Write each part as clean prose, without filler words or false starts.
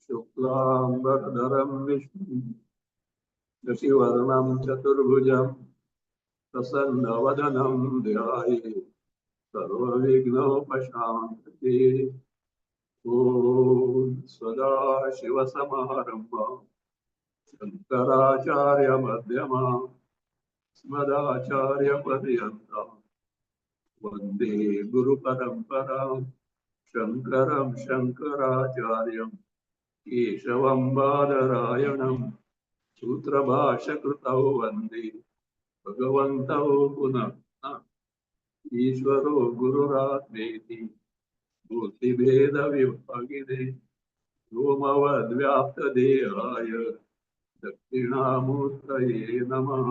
शुक्लांबरधरं विष्णु शशिवर्णं चतुर्भुजं प्रसन्नवदनं ध्याये सर्वविघ्नोपशान्तये। ॐ सदाशिवसमारम्भां शङ्कराचार्यमध्यमाम् अस्मदाचार्यपर्यन्तां वन्दे गुरुपरम्परां शङ्करं शङ्कराचार्यं केशवं बादरायणं सूत्रभाष्यकृतौ वन्दे भगवन्तौ पुनः ईश्वरो गुरुरात्मेति मूर्तिभेदविभागिने व्योमवद्व्याप्तदेहाय दक्षिणामूर्तये नमः।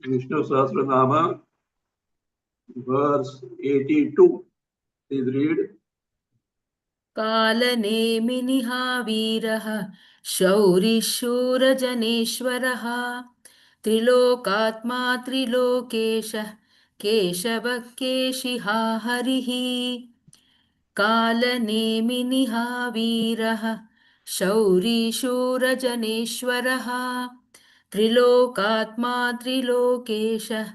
Vishnu Sahasranama, verse 82. Please read. कालनेमिनिहावीरः शौरिशूरजनेश्वरः त्रिलोकात्मा त्रिलोकेशः केशवः केशिहा हरिः। कालनेमिनिहावीरः शौरिशूरजनेश्वरः त्रिलोकात्मा त्रिलोकेशः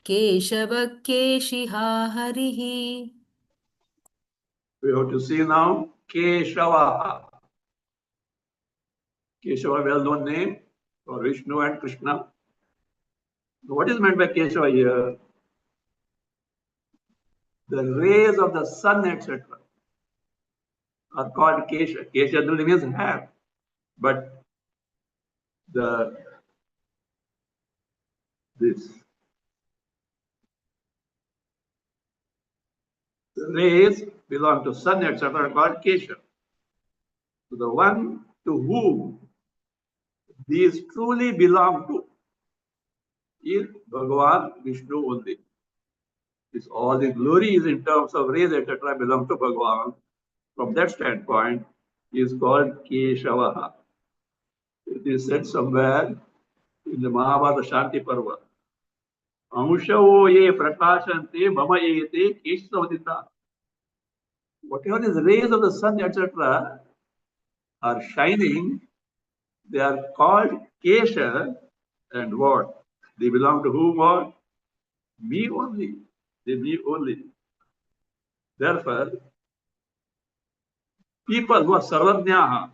केशवः केशिहा हरिः। We have to see now Keshava. Keshava, well-known name for Vishnu and Krishna. What is meant by Keshava here? The rays of the sun, etc., are called Kesha. Kesha literally means hair, but the rays belong to sun, etc., are called Kesha. So the one to whom these truly belong to is Bhagavan Vishnu only. It's all the glories in terms of rays, etc., belong to Bhagavan. From that standpoint, he is called Keshavaha. It is said somewhere in the Mahabharata Shanti Parva. Amshavo ye prakashante mama yete keshavadita. Whatever is rays of the sun, etc., are shining, they are called Kesha, and what? They belong to whom? What? Me only. They me only. Therefore, people who are Sarvajnaha,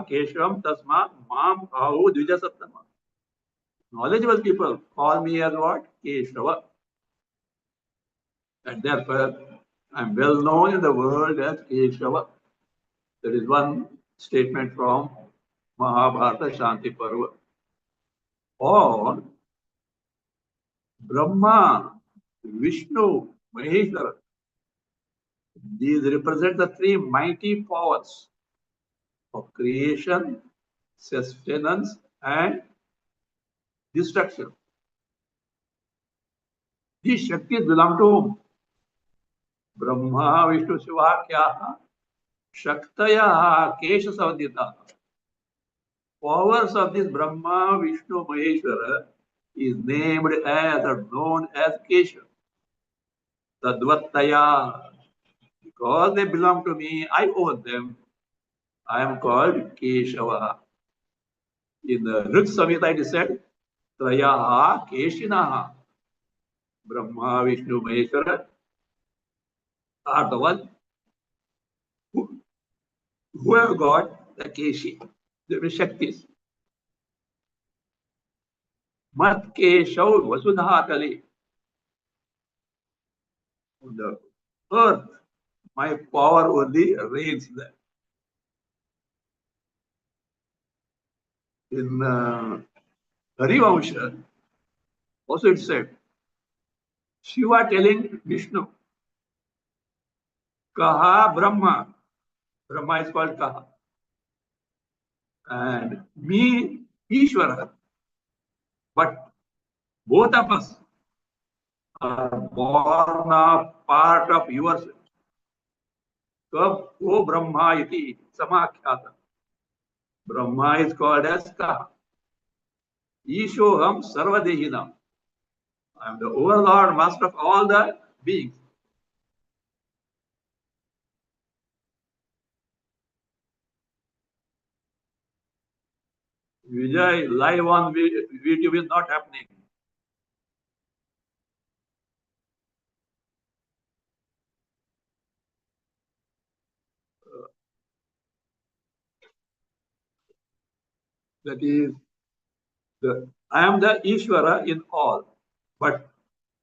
Keshavam Tasma Mam Ahu Dvija Saptama. Knowledgeable people call me as what? Keshava. And therefore, I am well known in the world as Keshava. There is one statement from Mahabharata Shanti Parva. Or Brahma, Vishnu, Maheshwara. These represent the three mighty powers of creation, sustenance, and destruction. These Shaktis belong to whom? Brahma, Vishnu, Shiva, Kya? Shaktaya, Kesha Savadita. Powers of this Brahma, Vishnu, Maheshwara is named as or known as Kesha. Tadvattaya. Because they belong to me, I own them. I am called Keshava. In the Rig Samhita it is said, Trayaha Keshinaha. Brahma, Vishnu, Maheshwara are the one who have got the Keshi, the Shaktis. Mat Keshav Vasudhatali. On the earth, my power only reigns there. In Harivamsha, also it said, Shiva telling Vishnu, Kaha Brahma. Brahma is called Kaha. And me, Ishvara. But both of us are born a part of yourself. O Brahma iti samakhyata. Brahma is called as Kaha. Ishoham sarvadehinam. I am the overlord, master of all the beings. Vijay, live on video is not happening. That is, I am the Ishvara in all. But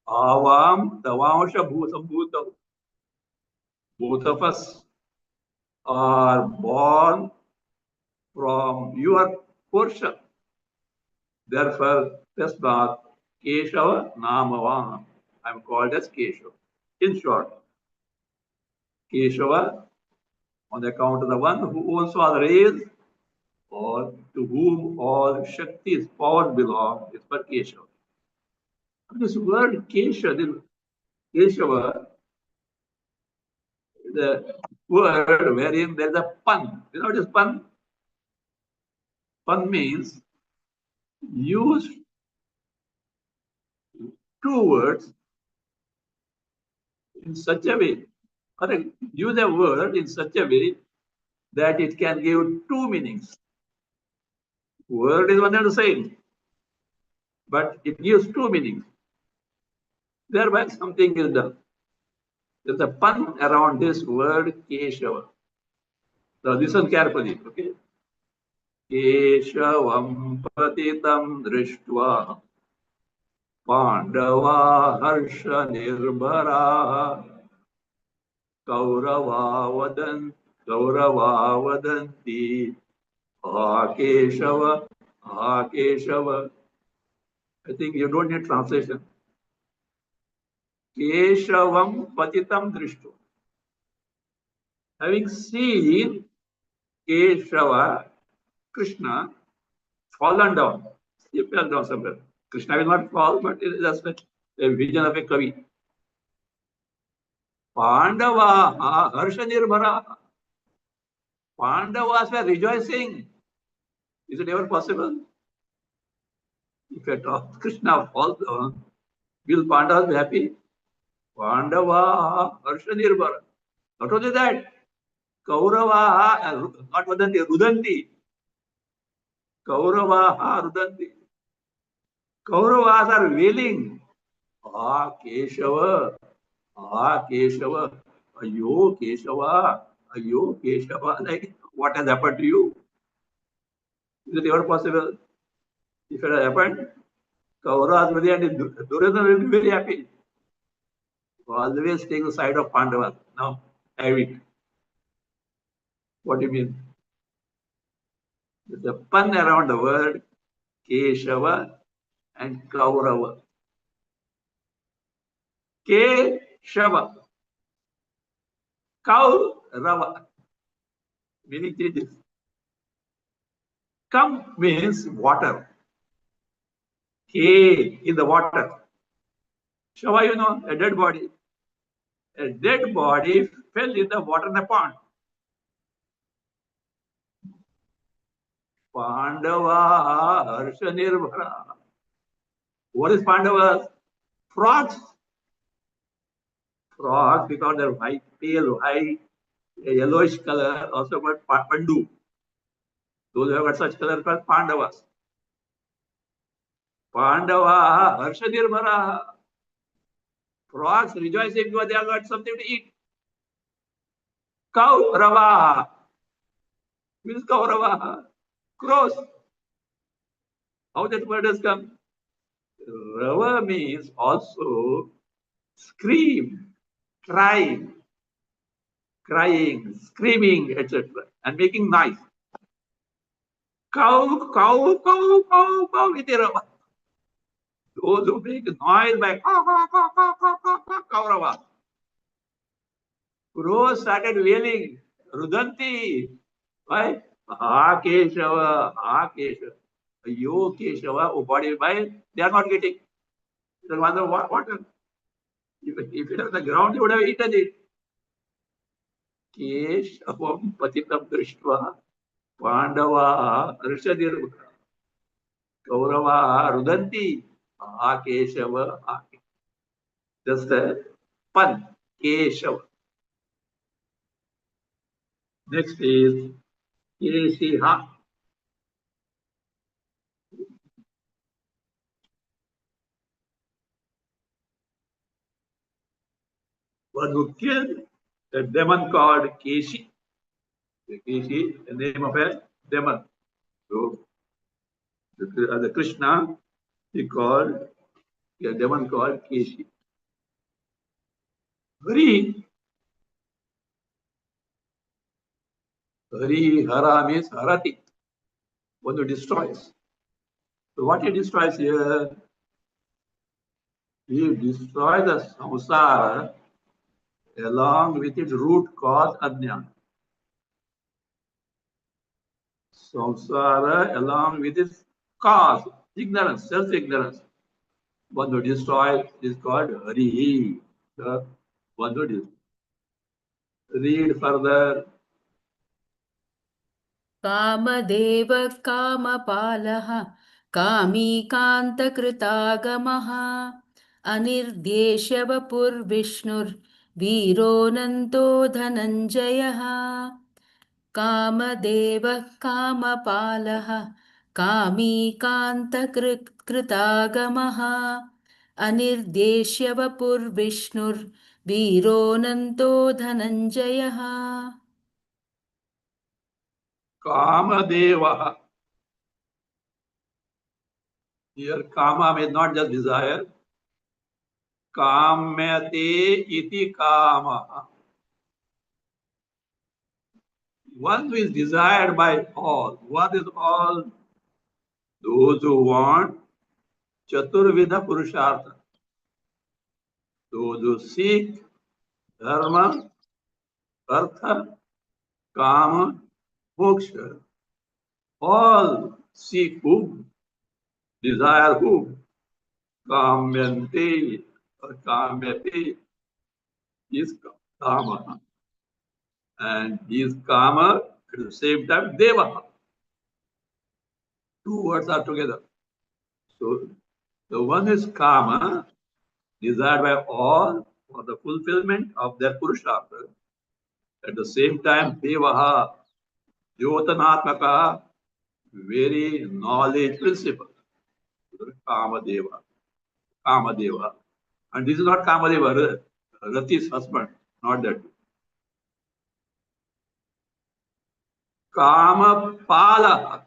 Avam Tavamsha Bhutam Bhutam. Both of us are born from your portion. Therefore, Tasmat Keshava Namavam. I am called as Keshava. In short, Keshava, on account of the one who owns all rays, or to whom all Shakti's power belong, is for Keshava. This word Keshava, the word wherein there is a pun. You know what is pun? Pun means use two words in such a way, or use a word in such a way that it can give two meanings. Word is one and the same, but it gives two meanings. Thereby something is done. There's a pun around this word Keshava. So listen carefully, okay? Keshavam patitam drishtva Pandava harsha nirbhara Kaurava vadanti Akeshava, Akeshava. I think you don't need translation. Keshavam patitam drishtu. Having seen Keshava, Krishna, fallen down. He fell down somewhere. Krishna will not fall, but it is just a vision of a Kavi. Pandava, harsha nirbhara. Pandavas were rejoicing. Is it ever possible? If at all Krishna falls down, will Pandavas be happy? Pandava, harsha nirbhara. Not only that, Kaurava, not Vadanti, Rudanti. Kaurava, Rudanti. Kauravas are wailing. Keshava, Keshava, Ayo Keshava, Ayo Keshava. Like, what has happened to you? Is it ever possible? If it has happened, Kauravas will be and Duryodhana will be very happy. Always take the side of Pandavas. Now, have it. What do you mean? There's a pun around the word Keshava and Kaurava. Keshava. Kaurava. Meaning changes. Kam means water. K in the water. Shava, you know, a dead body. A dead body fell in the water in a pond. Pandava harsha nirbhara. What is Pandavas? Frogs. Frogs, because they're white, pale white, a yellowish color, also called Pandu. Those who have got such color called Pandavas. Pandava harsha nirbhara. Frogs rejoicing because they have got something to eat. Kaurava means Kaurava. Crows. How that word has come? Rava means also scream, crying, screaming, etc. and making noise. Cow, cow, cow, cow, cow, iti Rava. Those who make noise by caw, caw, caw, caw, caw, caw, caw, Kaurava. Crows started wailing, Rudanti. Why? Ha Keshava, ha Keshava. Yo Keshava, oh body by, they are not getting. They wonder what? If it was the ground, they would have eaten it. Keshavam patitam drishtva Pandava Rishadir Kaurava Rudanti. Ha Keshava, ha. Just the pun. Keshava. Next is Keshiha. One who killed a demon called Keshi. Keshi, the name of a demon. So the Krishna, he called a demon called Keshi. Hari, Hara means Harati, one who destroys. So what he destroys here, he destroys the samsara along with its root cause ajnana. Samsara along with its cause, ignorance, self-ignorance. One who destroys is called Hari. The one who destroys. Read further. Kamadeva कामपालः कामीकान्तकृतागमः अनिर्देश्यवपुर्विष्णुर्वीरोऽनन्तो Dhananjay Kamadeva कामपालः कामीकान्तकृतागमः अनिर्देश्यवपुर्विष्णुर्वीरोऽनन्तो Dhananjay Kamadeva. Here, Kama means not just desire. Kamyate iti Kama. One who is desired by all. What is all? Those who want Chaturvida Purushartha. Those who seek Dharma, Artha, Kama, Moksha. All seek whom? Desire whom? Kamyante or Kamyate is Kama. And he is Kama at the same time Deva. Two words are together. So the one is Kama, desired by all for the fulfillment of their Purushartha. At the same time, Devaha, Jyotanatmaka, very knowledge principle. Kamadeva. Kamadeva. And this is not Kamadeva, Rati's husband, not that. Kamapala,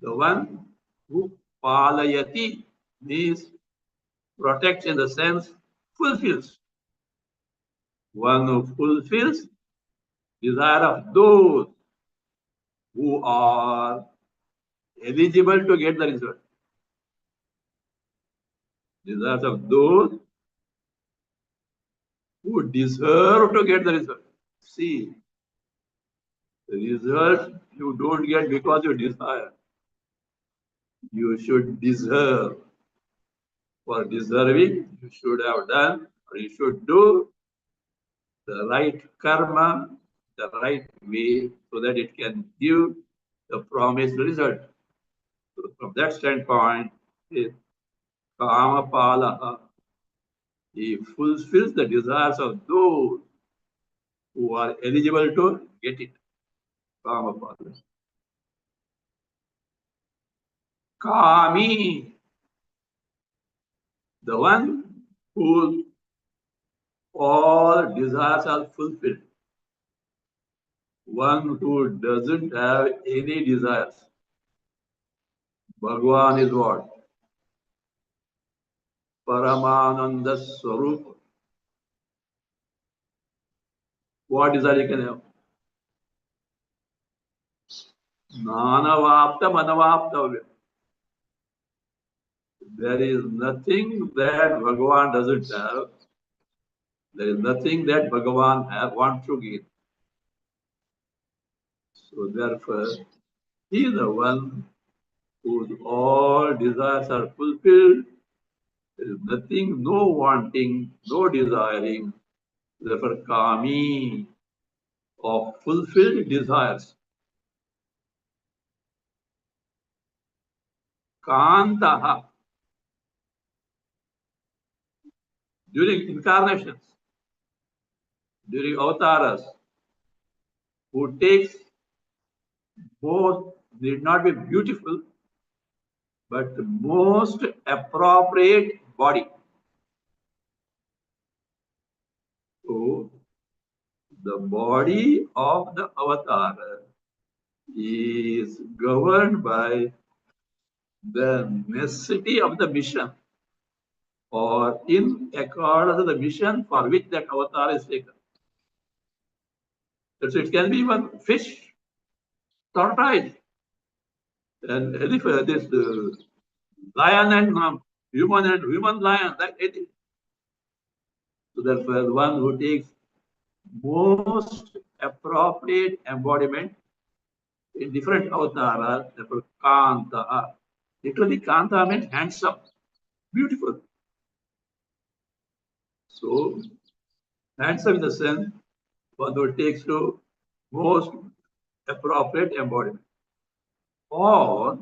the one who palayati means protects in the sense fulfills. One who fulfills desire of those who are eligible to get the result. Desires of those who deserve to get the result. See, the result you don't get because you desire. You should deserve. For deserving, you should have done or you should do the right karma, the right way, so that it can give the promised result. So from that standpoint, Kamapalaha, he fulfills the desires of those who are eligible to get it. Kamapala. Kami, the one whose all desires are fulfilled. One who doesn't have any desires. Bhagwan is what? Paramananda Swarup. What desire you can have? Nanavaptam anavaptavyam. There is nothing that Bhagavan doesn't have. There is nothing that Bhagavan wants to give. So therefore, he is the one whose all desires are fulfilled. There is nothing, no wanting, no desiring. Therefore, Kami of fulfilled desires. Kantaha during incarnations, during avatars, who takes both need not be beautiful, but the most appropriate body. So the body of the avatar is governed by the necessity of the mission or in accordance with the mission for which that avatar is taken. So it can be even fish, tortoise, and elephant, this lion and human lion, like it. So therefore, the one who takes most appropriate embodiment in different avatars, therefore Kanta. Literally, Kanta means handsome, beautiful. So, handsome in the sense, one who takes to most appropriate embodiment. Or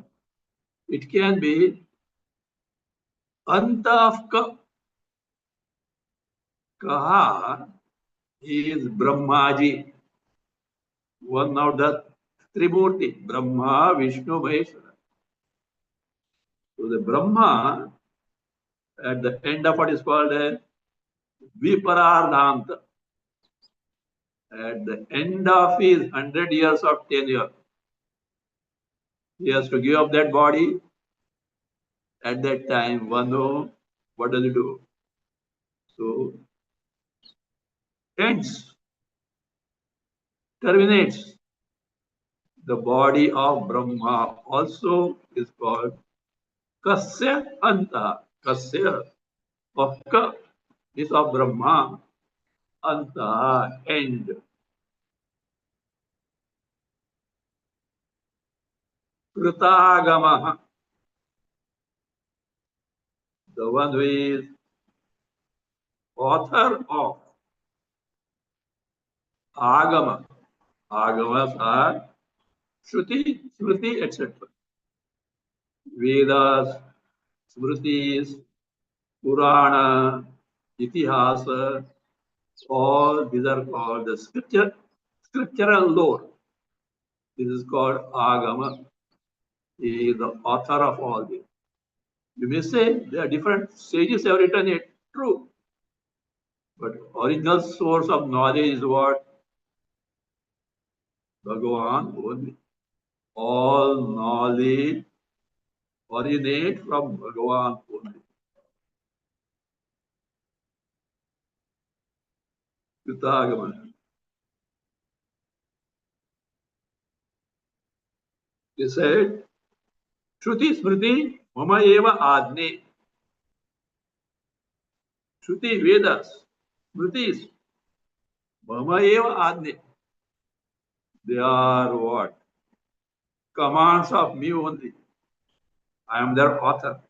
it can be Anta of Kaha is Brahmaji, one of the Trimurti, Brahma, Vishnu, Maheshwara. So the Brahma, at the end of what is called a Viparardhanta, at the end of his 100 years of tenure, he has to give up that body. At that time, one know what does he do? So ends, terminates. The body of Brahma also is called Kasya Anta. Kasya of Ka is of Brahma. Anta, end. Kritagama, the one who is author of Agama. Agamas are Shruti, Smriti, etc. Vedas, Smritis, Purana, Itihasa, all these are called the scriptural lore. This is called Agama. He is the author of all this. You may say there are different sages have written it, true. But original source of knowledge is what? Bhagavan only. All knowledge originate from Bhagavan only. Kritagama. He said, Shruti Smriti Mama Eva Adne. Shruti Vedas, Smritis, Mama Eva Adne. They are what? Commands of me only. I am their author.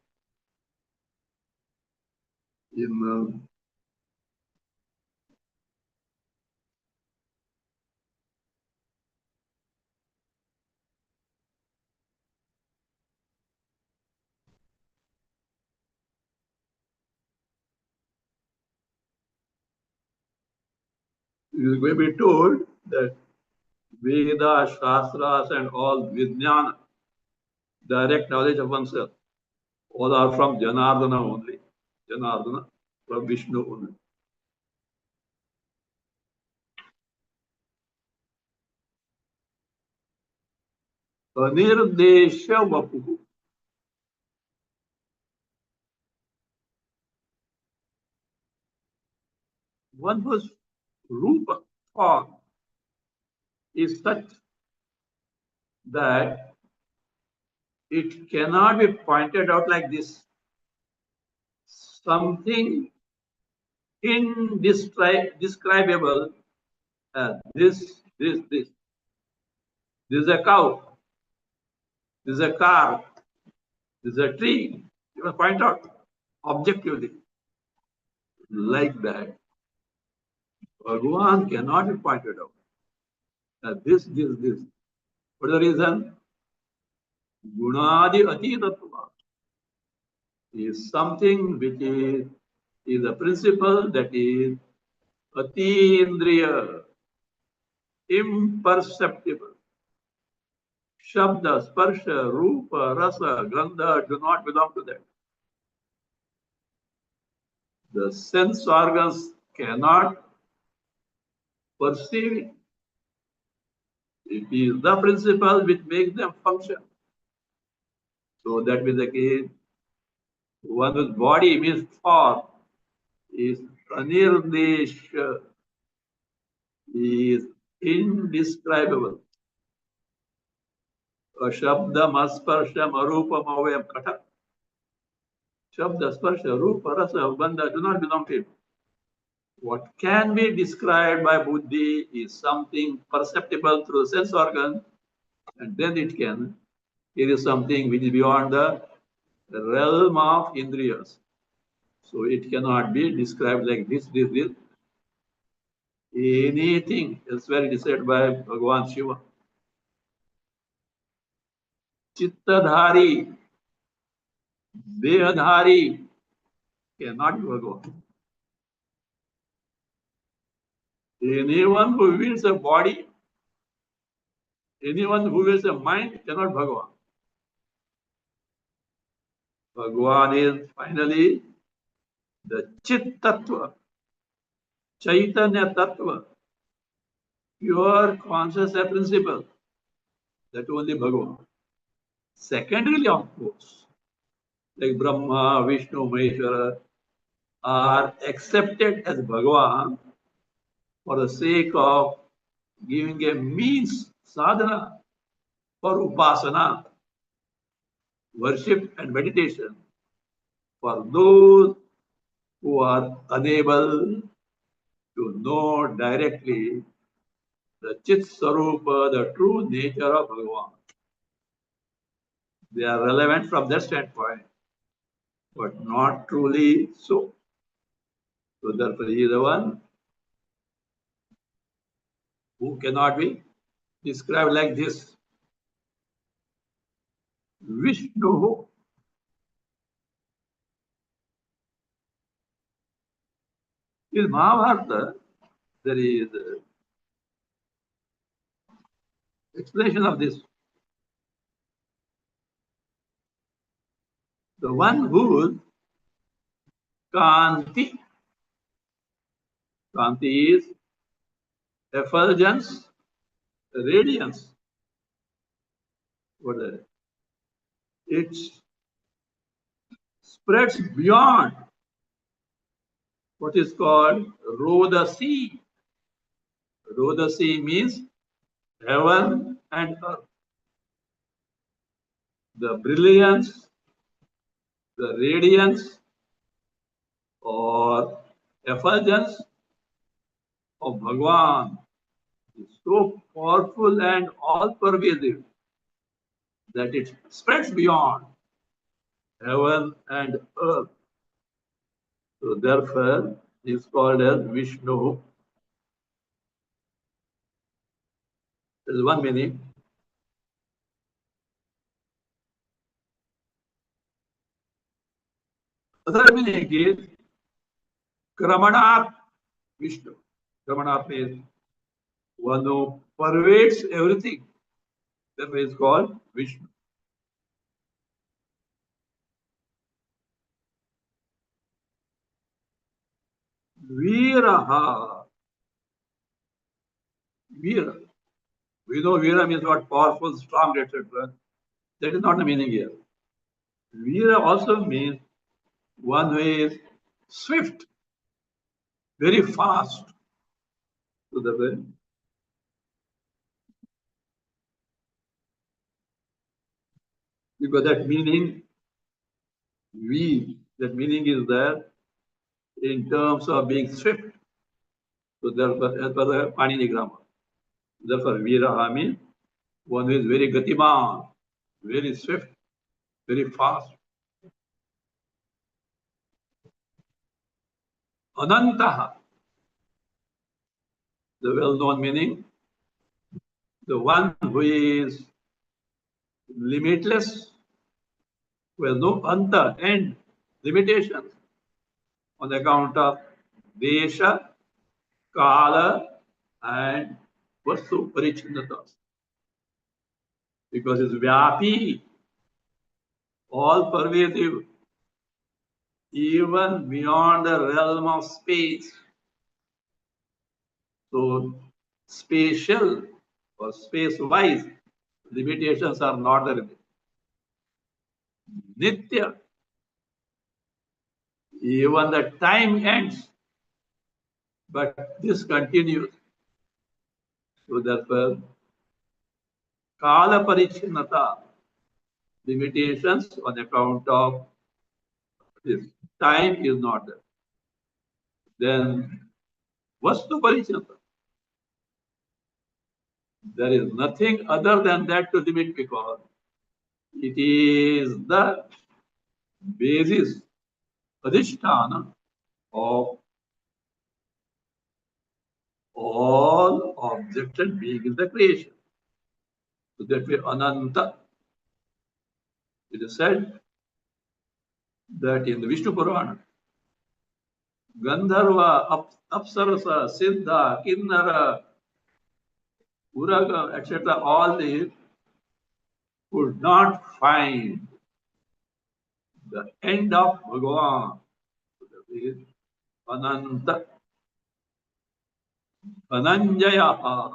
In you may be told that Vedas, Shastras, and all Vijnana, direct knowledge of oneself, all are from Janardana only. Janardana, from Vishnu only. Anirdesha Vapuhu. One whose Rupa form is such that it cannot be pointed out like this. Something indescribable as this. This is a cow, this is a car, this is a tree. You must point out objectively. Like that, Bhagavan cannot be pointed out. This. What is the reason? Gunadi Atitatva is something which is a principle that is Atindriya, imperceptible. Shabda, Sparsha, Rupa, Rasa, Gandha do not belong to that. The sense organs cannot perceive it. It is the principle which makes them function. So that is the case. One whose body means form is Anirdesh, is indescribable. Shabdam, Asparsham, Arupam, Avayam, Kata. Shabda, Sparsha, Rupa, Rasa, Bandha do not belong to it. What can be described by Buddhi is something perceptible through the sense organ, and then it can. It is something which is beyond the realm of Indriyas. So it cannot be described like this. Anything elsewhere it is said by Bhagavan Shiva. Chittadhari, Dehadhari cannot be Bhagavan. Anyone who wields a body, anyone who wields a mind cannot Bhagavan. Bhagavan is finally the Chit Tattva, Chaitanya Tattva, pure conscious principle, that only Bhagavan. Secondarily, of course, like Brahma, Vishnu, Maheshwara are accepted as Bhagavan for the sake of giving a means, sadhana, for upasana, worship and meditation for those who are unable to know directly the Chit Sarupa, the true nature of Bhagavan. They are relevant from that standpoint, but not truly so. So therefore, he is the one who cannot be described like this. Vishnu. In Mahabharata, there is explanation of this. The one whose Kanti, Kanti is effulgence, radiance. What is it? It spreads beyond what is called Rodasi. Rodasi means heaven and earth. The brilliance, the radiance, or effulgence of Bhagavan is so powerful and all pervasive that it spreads beyond heaven and earth. So therefore, he is called as Vishnu. There is one meaning. Other meaning is Kramanat Vishnu. Kramanat means one who pervades everything. Therefore, he is called Vishnu. Viraha. Vira. We know Vira means what? Powerful, strong, etc. That is not the meaning here. Vira also means one who is swift, very fast to the way. Because that meaning is there in terms of being swift. So therefore, as per the Panini grammar. Therefore, Viraha means one who is very gatiman, very swift, very fast. Anantaha, the well-known meaning, the one who is limitless, who has no anta, end, limitations, on account of desha, kala, and vastu parichinnata. Because it's vyapi, all pervasive, even beyond the realm of space. So, spatial or space-wise limitations are not there. Nitya, even the time ends, but this continues. So therefore, kala parichinnata, limitations on account of this time is not there. Then vastu parichinnata, there is nothing other than that to limit, because it is the basis, adhisthana of all objects and being in the creation. So that way, Ananta, it is said that in the Vishnu Purana, Gandharva, Apsarasa, Siddha, Kinnara, Uraga, etc., all these could not find the end of Bhagavan. So that is Ananta, Dhananjaya.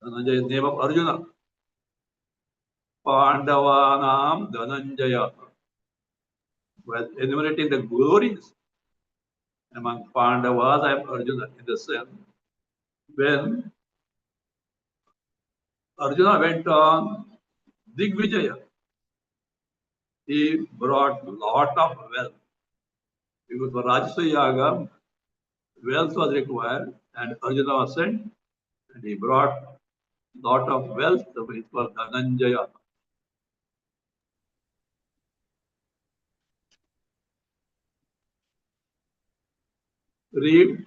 Dhananjaya is the name of Arjuna. Pandavanam Dhananjaya. While enumerating the glories among Pandavas, I am Arjuna in the sense when Arjuna went on Digvijaya, he brought lot of wealth. Because for Rajasuya Yaga, wealth was required, and Arjuna was sent, and he brought lot of wealth. So it was Dhananjaya. Read.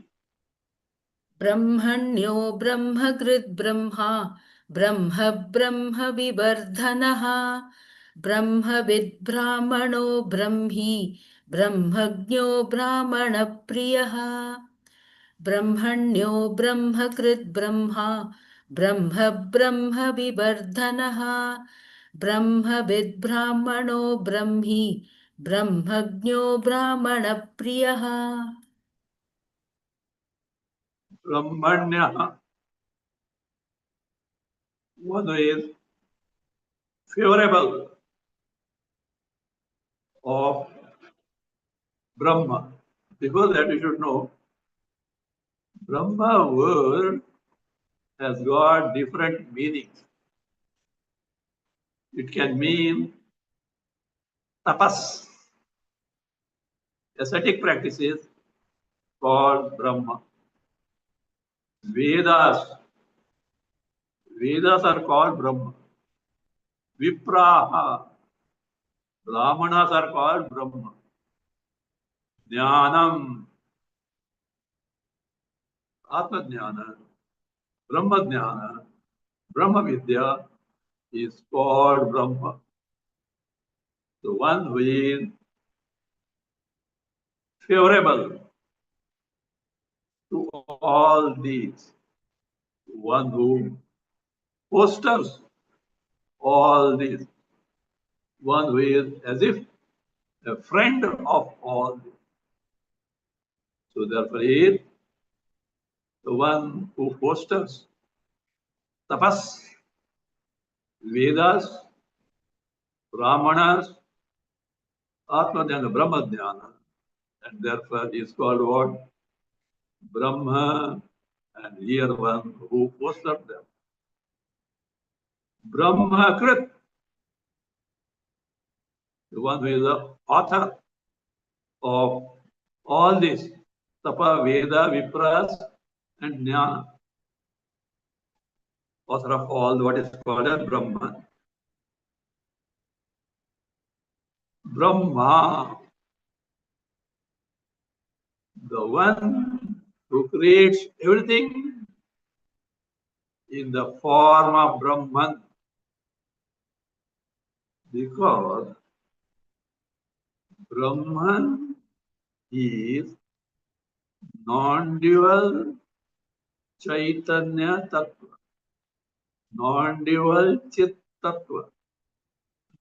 ब्रह्मण्यो ब्रह्मकृद् Brahma Brahma Brahma विवर्धनः ब्रह्मविद् ब्राह्मणो ब्रह्मी ब्रह्मज्ञो ब्राह्मणप्रियः ब्रह्मण्यो ब्रह्मकृद् ब्रह्मा ब्रह्म ब्रह्म विवर्धनः ब्रह्मविद् ब्राह्मणो ब्रह्मी ब्रह्मज्ञो ब्राह्मणप्रियः Brahmanya, one who is favorable of Brahma. Before that, you should know Brahma word has got different meanings. It can mean tapas, ascetic practices called Brahma. Vedas, Vedas are called Brahma. Vipraha, Brahmanas are called Brahma. Jnanam, Atma Jnana, Brahma Jnana, Brahma Vidya is called Brahma. The one who is favorable to all these, one who fosters all these, one who is as if a friend of all these. So therefore he is the one who fosters tapas, Vedas, Brahmanas, Atma Jnana, Brahma Jnana, and therefore is called what? Brahma, and here one who fosters them. Brahmakrit, the one who is the author of all this, Tapa, Veda, Vipras, and Jnana, author of all what is called as Brahman. Brahma, the one who creates everything in the form of Brahman, because Brahman is non-dual Chaitanya Tattva, non-dual Chit Tattva.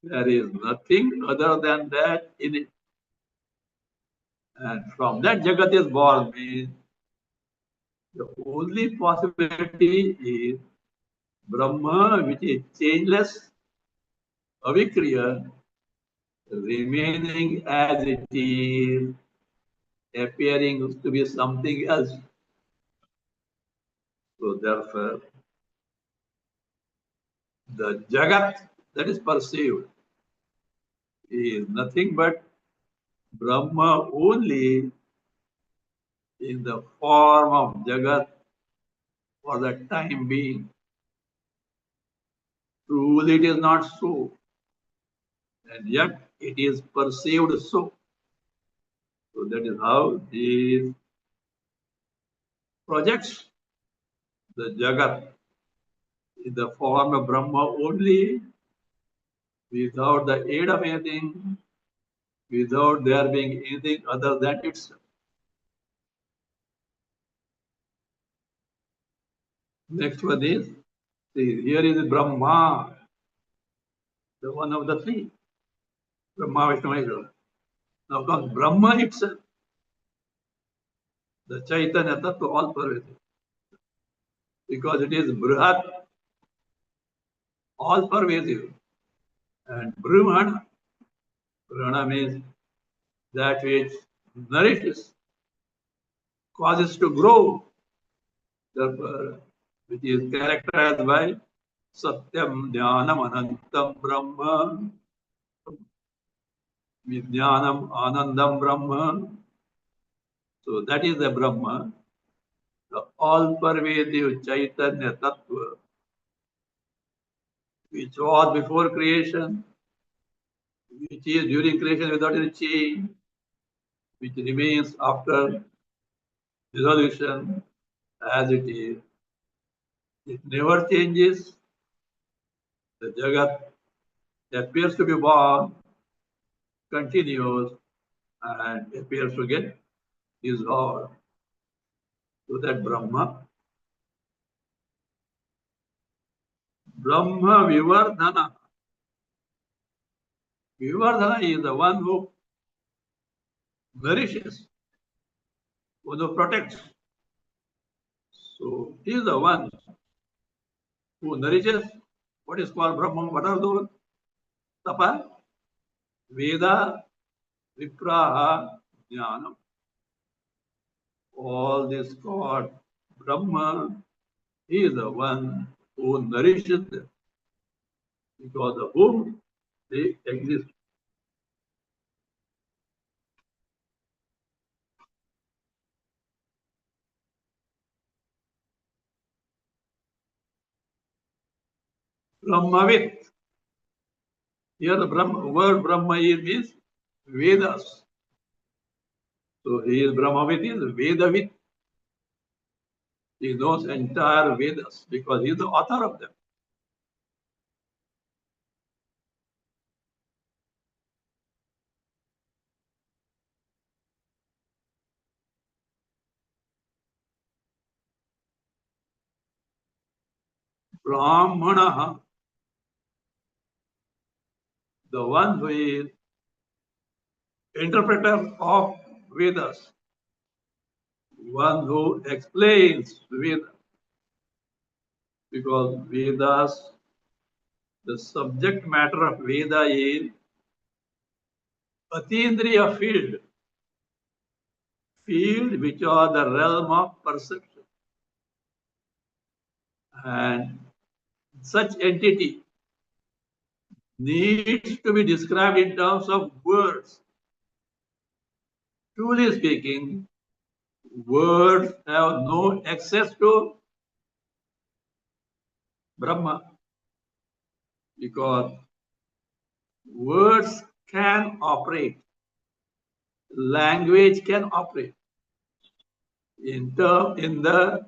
There is nothing other than that in it. And from that Jagat is born means the only possibility is Brahma, which is changeless, avikriya, remaining as it is, appearing to be something else. So therefore, the Jagat that is perceived is nothing but Brahma only in the form of Jagat for the time being. Truly it is not so, and yet it is perceived so. So that is how these projects the Jagat in the form of Brahma only, without the aid of anything, without there being anything other than itself. Next one is, see, here is Brahma, the one of the three. Brahma, Vishnu, Maheshwara. Now comes Brahma itself, the Chaitanya Tattva, all pervasive. Because it is Brihat, all pervasive. And Brahmana, Brahmana means that which nourishes, causes to grow, therefore, which is characterized by Satyam Dhyanam Anantam Brahma, Vijnanam Anandam Brahma. So that is the Brahma, the all-pervasive Chaitanya Tattva, which was before creation, which is during creation without any change, which remains after dissolution as it is. It never changes. The Jagat appears to be born, continues, and appears to get dissolved. So that Brahma Vivardhana. Vivardhana is the one who nourishes, who protects. So he is the one who nourishes what is called Brahman. What are those? Tapa, Veda, Vipraha, Jnanam. All this called Brahma. He is the one who nourishes them, because of whom they exist. Brahmavit. Here the word Brahma means Vedas. So he is Brahmavit, is Vedavit. He knows entire Vedas because he is the author of them. Brahmana, the one who is interpreter of Vedas, one who explains Vedas, because Vedas, the subject matter of Veda is Atindriya field which are the realm of perception. And such entity needs to be described in terms of words. Truly speaking, words have no access to Brahma, because words can operate, language can operate in the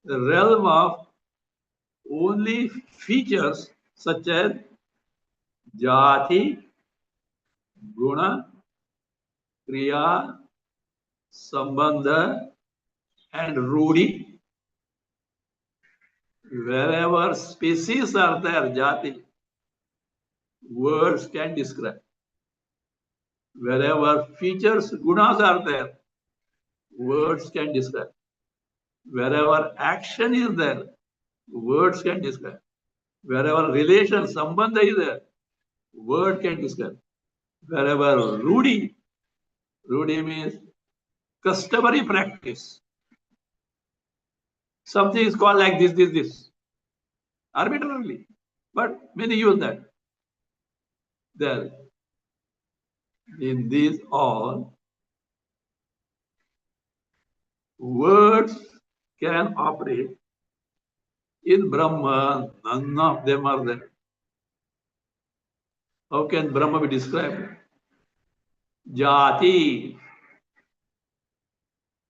realm of only features such as jati, guna, kriya, sambandha, and rudi. Wherever species are there, jati, words can describe. Wherever features, gunas are there, words can describe. Wherever action is there, words can describe. Wherever relation, sambandha is there, word can describe. Wherever rudi means customary practice. Something is called like this, arbitrarily, but many use that. There, in these all, words can operate. In Brahma, none of them are there. How can Brahma be described? Jati,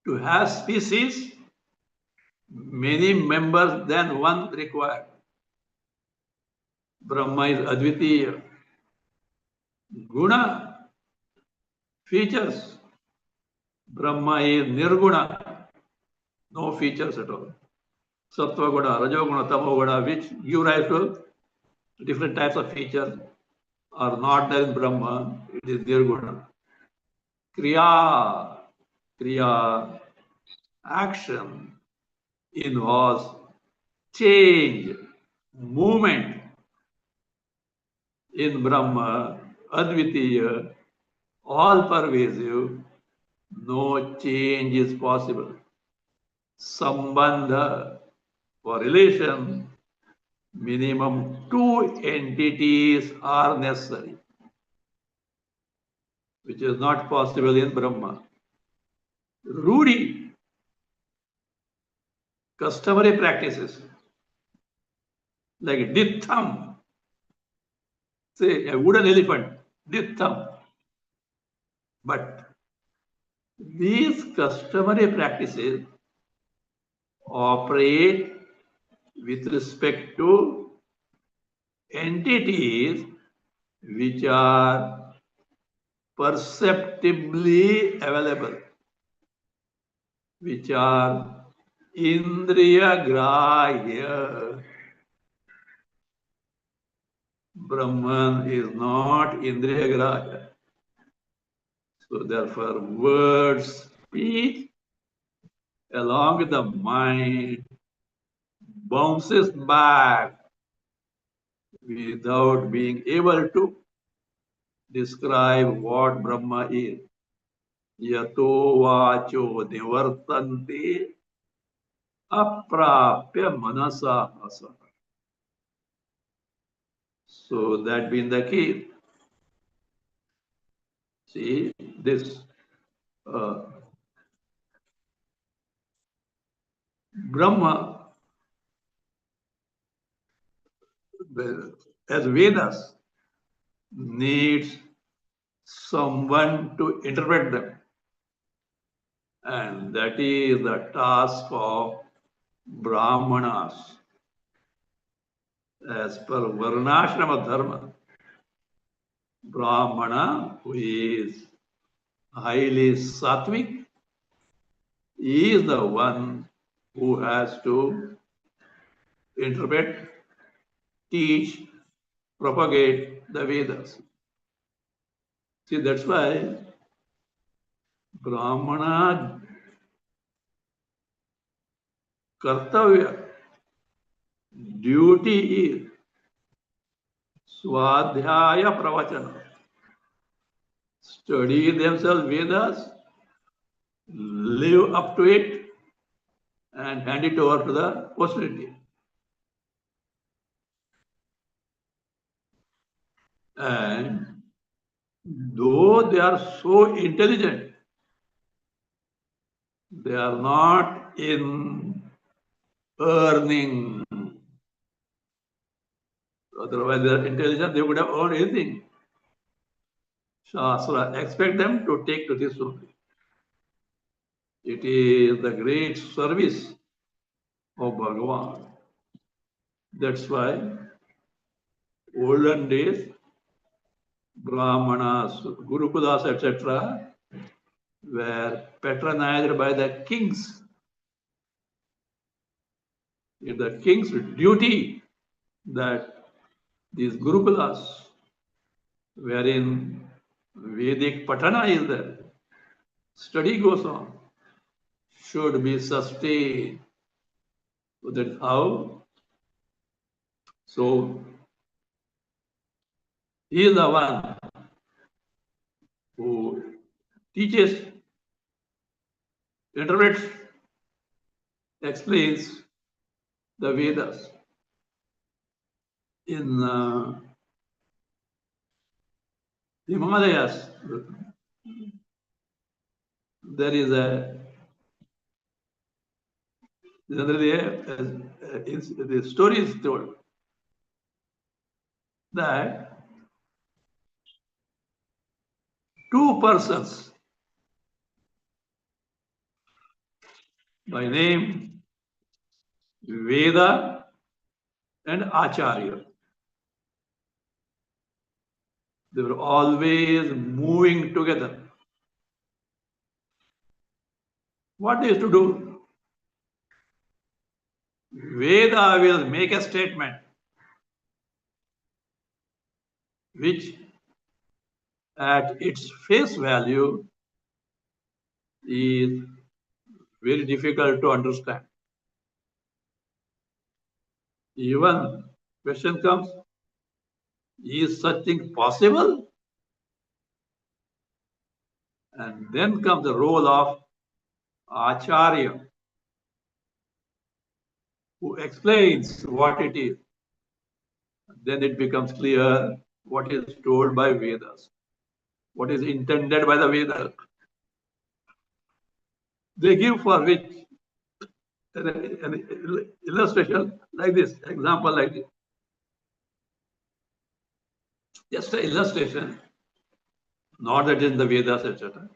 to have species, many members than one required. Brahma is Advitiya. Guna, features. Brahma is Nirguna, no features at all. Sattva Guna, Rajoguna, Tamoguna, which give rise to different types of features, are not there in Brahma, it is Nirguna. Kriya, action, involves change, movement. In Brahma, Advitiya, all pervasive, no change is possible. Sambandha, for relation, minimum two entities are necessary, which is not possible in Brahma. Rudi, customary practices, like ditham, say a wooden elephant, ditham. But these customary practices operate with respect to entities which are perceptibly available, which are indriya grahya. Brahman is not indriya grahya. So therefore, words, speech, along with the mind, bounces back without being able to describe what Brahma is. Yato vacho nivartante aprapya manasa asa. So that being the case, see this Brahma, as Vedas, needs someone to interpret them. And that is the task of Brahmanas. As per Varnashrama Dharma, Brahmana, who is highly sattvic, is the one who has to interpret, teach, propagate the Vedas. See, that's why Brahmana kartavya, duty is swadhyaya pravachana. Study themselves Vedas, live up to it, and hand it over to the posterity. And though they are so intelligent, they are not in earning. Otherwise, they are intelligent, they would have earned anything. Shastra expect them to take to this only. It is the great service of Bhagavan. That's why olden days, Brahmanas, Gurukulas, etc., were patronized by the kings. It's the king's duty that these Gurukulas, wherein Vedic Patana is there, study goes on, should be sustained. So that's how. So he is the one who teaches, interprets, explains the Vedas. In Himalayas, there is generally the story is told that two persons by name Veda and Acharya, they were always moving together. What they used to do? Veda will make a statement which at its face value is very difficult to understand. Even question comes, is such thing possible? And then comes the role of Acharya, who explains what it is. Then it becomes clear what is told by Vedas, what is intended by the Vedas. They give for which an illustration like this, example like this. Just an illustration, not that in the Vedas, etc.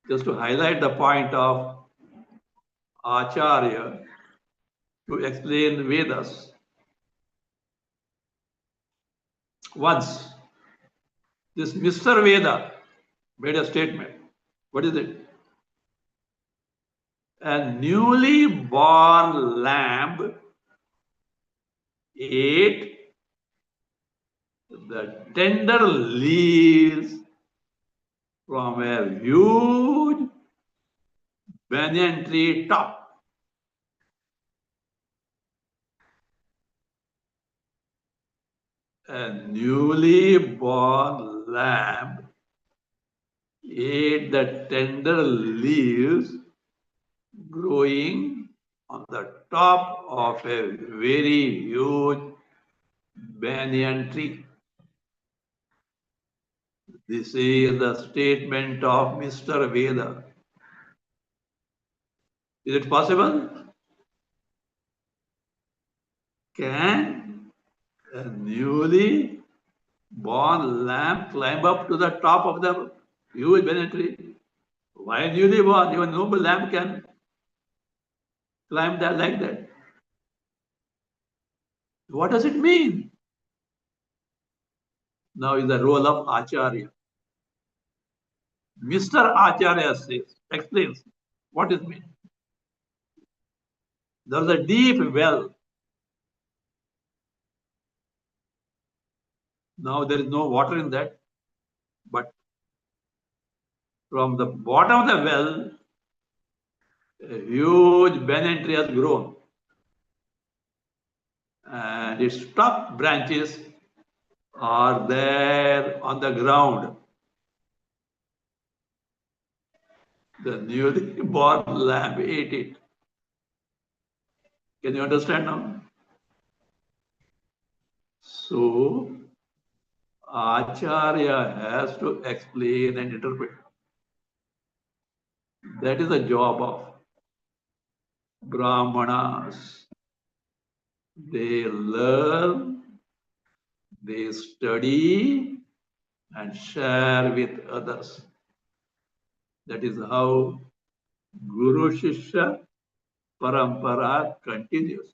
Just to highlight the point of Acharya to explain Vedas. Once, this Mr. Veda made a statement. What is it? A newly born lamb ate the tender leaves from a huge banyan tree top. A newly born lamb ate the tender leaves growing on the top of a very huge banyan tree. This is the statement of Mr. Veda. Is it possible? Can a newly born lamb climb up to the top of the huge banyan tree? Why newly born? Even no lamb can climb that like that. What does it mean? Now is the role of Acharya. Mr. Acharya says, explains what it means. There is a deep well. Now there is no water in that, but from the bottom of the well, a huge banyan tree has grown. And its top branches are there on the ground. The newly born lamb ate it. Can you understand now? So, Acharya has to explain and interpret. That is the job of Brahmanas. They learn, they study, and share with others. That is how Guru Shishya Parampara continues.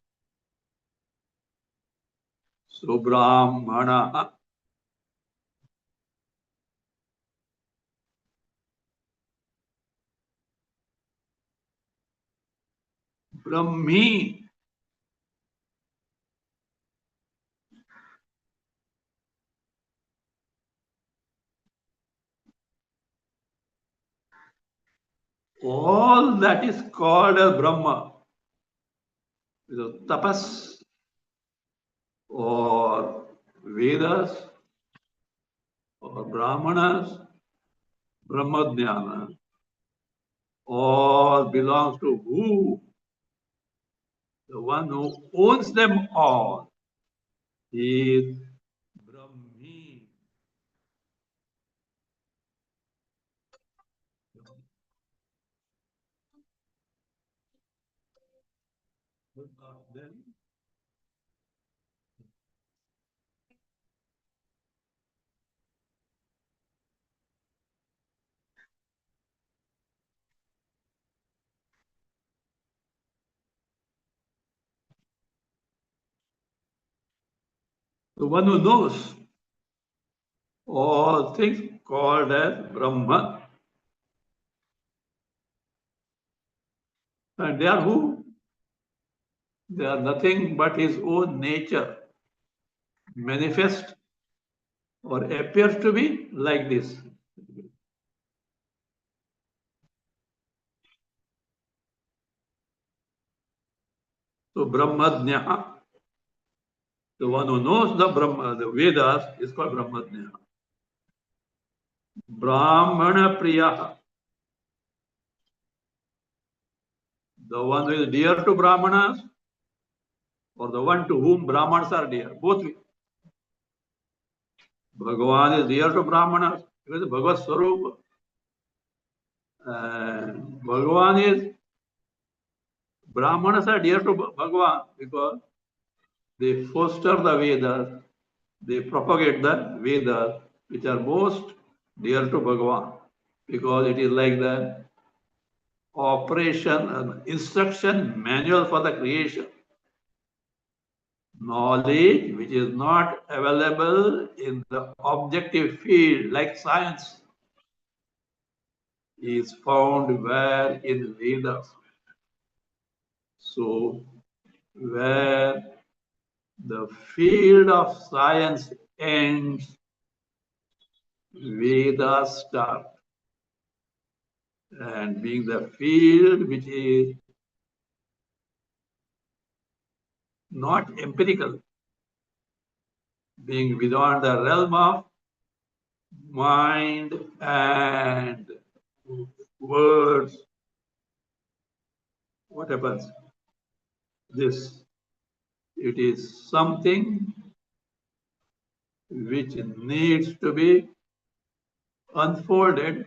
So Brahmana, Brahmi, all that is called as Brahma, the tapas or Vedas or Brahmanas, Brahmadhyana, all belongs to who? The one who owns them all. He is Brahmi. Then the one who knows all things called as Brahman. And they are who? They are nothing but his own nature, manifest or appears to be like this. So Brahmadnya, the one who knows the Brahma, the Vedas is called Brahmadnya. Brahmana Priya, the one who is dear to Brahmanas or the one to whom Brahmanas are dear. Both. Bhagavan is dear to Brahmanas because Bhagavad Swarup. And Bhagavan is, Brahmanas are dear to Bhagavan because they foster the Vedas, they propagate the Vedas, which are most dear to Bhagavan because it is like the operation, instruction manual for the creation. Knowledge which is not available in the objective field like science is found where in Vedas. So where the field of science ends, Vedas start. And being the field which is not empirical, being beyond the realm of mind and words, what happens? This, it is something which needs to be unfolded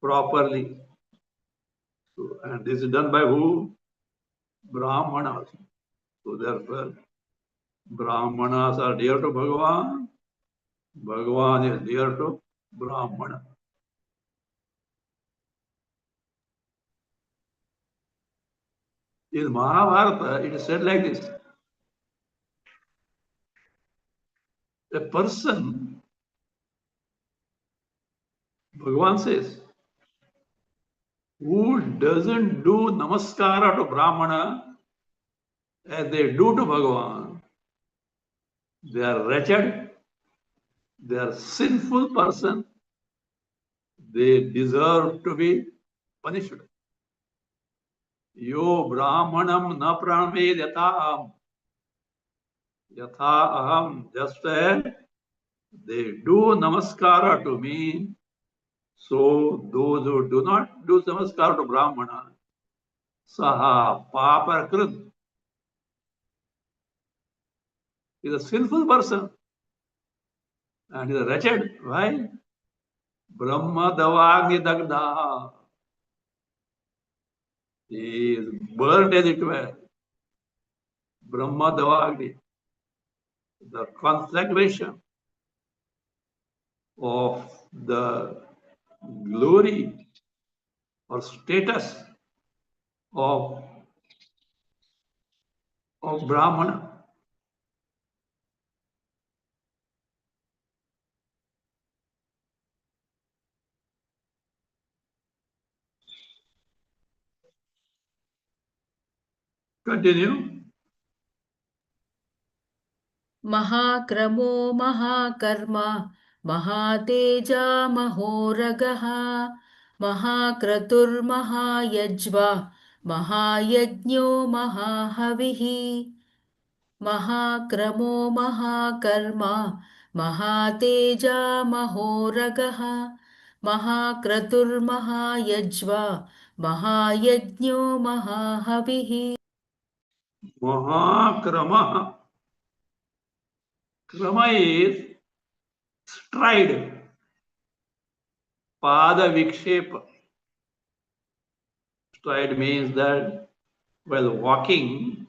properly. So, and this is done by who? Brahmanas. So therefore, Brahmanas are dear to Bhagavan. Bhagavan is dear to Brahmana. In Mahabharata, it is said like this. A person, Bhagavan says, who doesn't do namaskara to Brahmana as they do to Bhagavan, they are wretched, they are sinful person, they deserve to be punished. Yo Brahmanam na pranved yata aham, just as they do namaskara to me, so those who do not do namaskara to Brahmana, saha papakrit, is a sinful person. And he is wretched. Why? Brahma Davagni Dagda. He is burnt as it were. Brahma Davagni. The conflagration of the glory or status of Brahmana. Continue. महाक्रमो महाकर्मा महातेजा महोरगः महाक्रतुर्महायज्वा महायज्ञो महाहविः महाक्रमो महाकर्मा महातेजा महोरगः महाक्रतुर्महायज्वा महायज्ञो महाहविः Mahakrama. Krama is stride. Pada vikshepa. Stride means that while walking,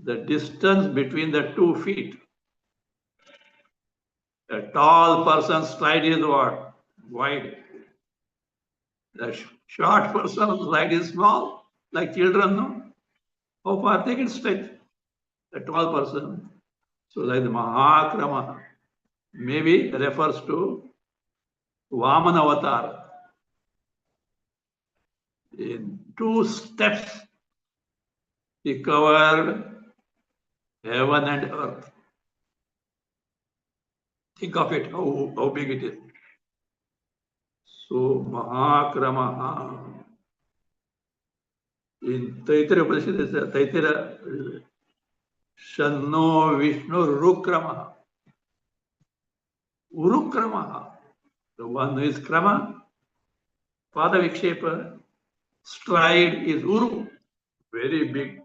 the distance between the 2 feet. A tall person's stride is what? Wide. The short person's stride is small, like children, no? How far they can stretch? A tall person. So like the Mahakrama maybe refers to Vamana avatar. In 2 steps, he covered heaven and earth. Think of it, how big it is. So Mahakrama. In Taitira Upanishad, it says Taitira Shanno Vishnu Urukrama. Urukrama. The one who is Krama, Pada Vikshepa, stride is Uru, very big.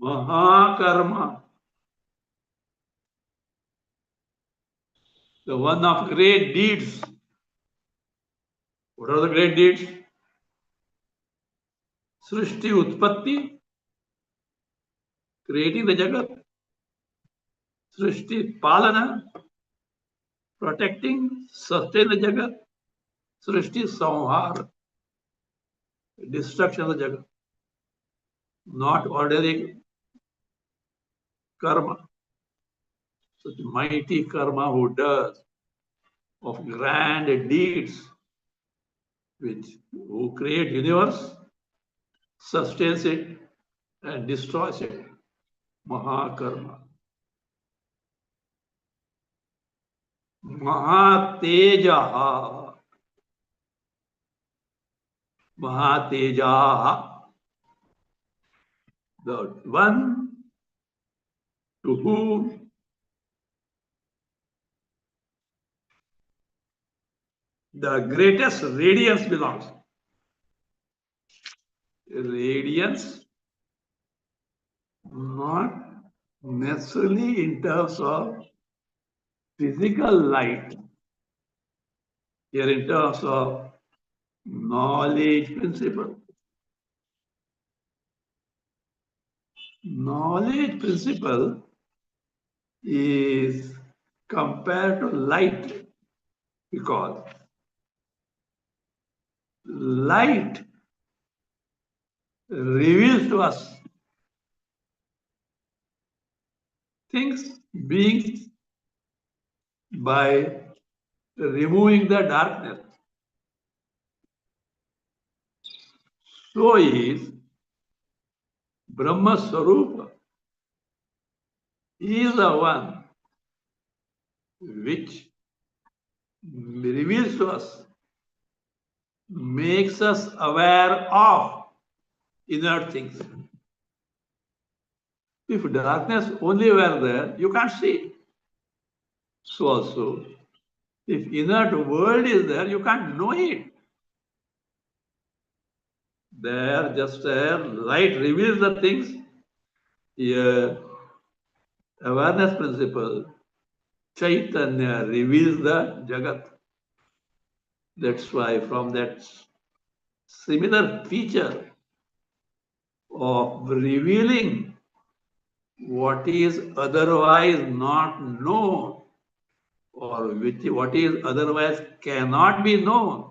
Mahakarma, the one of great deeds. What are the great deeds? Srishti Utpatti, creating the Jagat. Srishti Palana, protecting, sustain the Jagat. Srishti Samhara, destruction of the Jagat. Not ordinary karma. Such mighty karma who does of grand deeds, who create universe, sustains it and destroys it. Mahakarma. Mahatejaha. Mahatejaha. The one to whom the greatest radiance belongs. Radiance, not necessarily in terms of physical light, here in terms of knowledge principle. Knowledge principle is compared to light because light reveals to us things, beings, by removing the darkness. So is Brahma Swarupa. He is the one which reveals to us, makes us aware of inner things. If darkness only were there, you can't see. So also, if inert world is there, you can't know it. There just light reveals the things. Here, awareness principle, Chaitanya reveals the Jagat. That's why from that similar feature of revealing what is otherwise not known or what is otherwise cannot be known.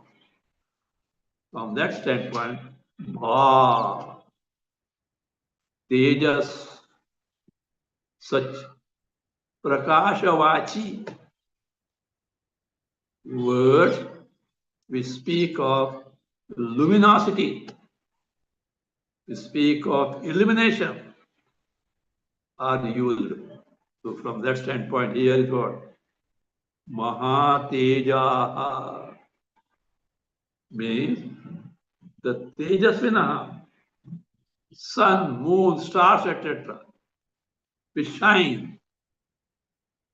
From that standpoint, Bha, Tejas, such Prakashavachi words we speak of luminosity, we speak of illumination are used. So from that standpoint, here is what Mahateja means the Tejasvina, sun, moon, stars, etc. We shine.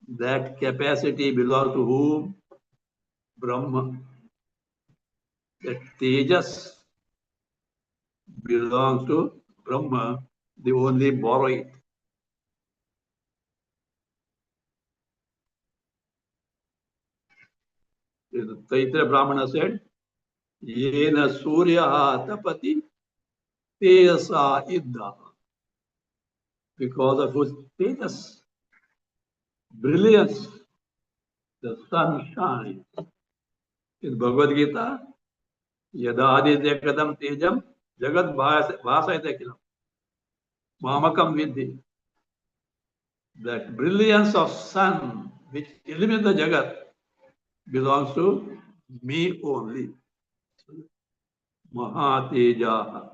That capacity belongs to whom? Brahma. That Tejas belongs to Brahma. They only borrow it. The Taitra Brahmana said, Yena Surya Tapati Tejasa Idda. Because of whose Tejas, brilliance, the sun shines. In Bhagavad Gita, Yadaditya Kadam Tejam Jagat Bhasayate Kilam. Mamakam Vidhi. That brilliance of sun which illuminates the Jagat belongs to me only. Mahateja.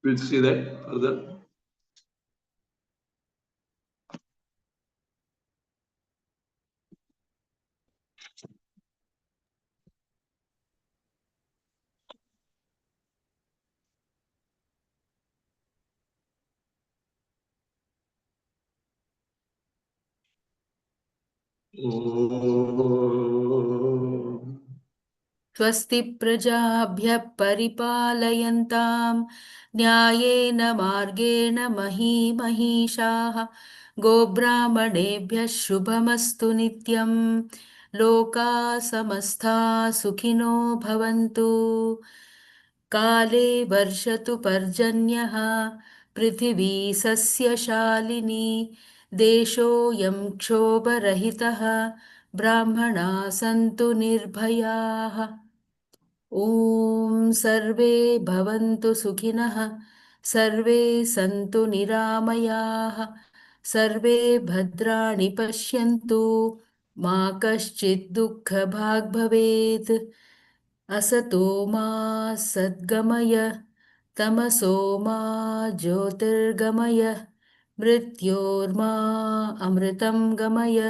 We'll see that further. Om. स्वस्ति प्रजाभ्यः परिपालयन्तां न्यायेन मार्गेण महीमहीषाः गोब्राह्मणेभ्यः शुभमस्तु नित्यं लोकाः समस्ताः सुखिनो भवन्तु काले वर्षतु पर्जन्यः पृथिवी सस्यशालिनी देशोऽयं क्षोभरहितः ब्राह्मणाः सन्तु निर्भयाः ॐ सर्वे भवन्तु सुखिनः सर्वे सन्तु निरामयाः सर्वे भद्राणि पश्यन्तु मा कश्चित् दुःखभाग् भवेत् असतो मा सद्गमय तमसो मा ज्योतिर्गमय मृत्योर्मा अमृतं गमय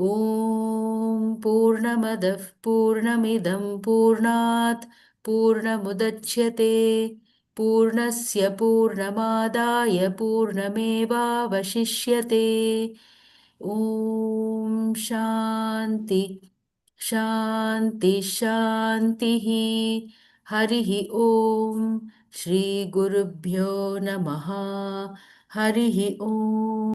ॐ पूर्णमदः पूर्णमिदं पूर्णात् पूर्णमुदच्यते पूर्णस्य पूर्णमादाय पूर्णमेवावशिष्यते ॐ शान्ति शान्ति शान्तिः हरिः ॐ श्रीगुरुभ्यो नमः हरिः ॐ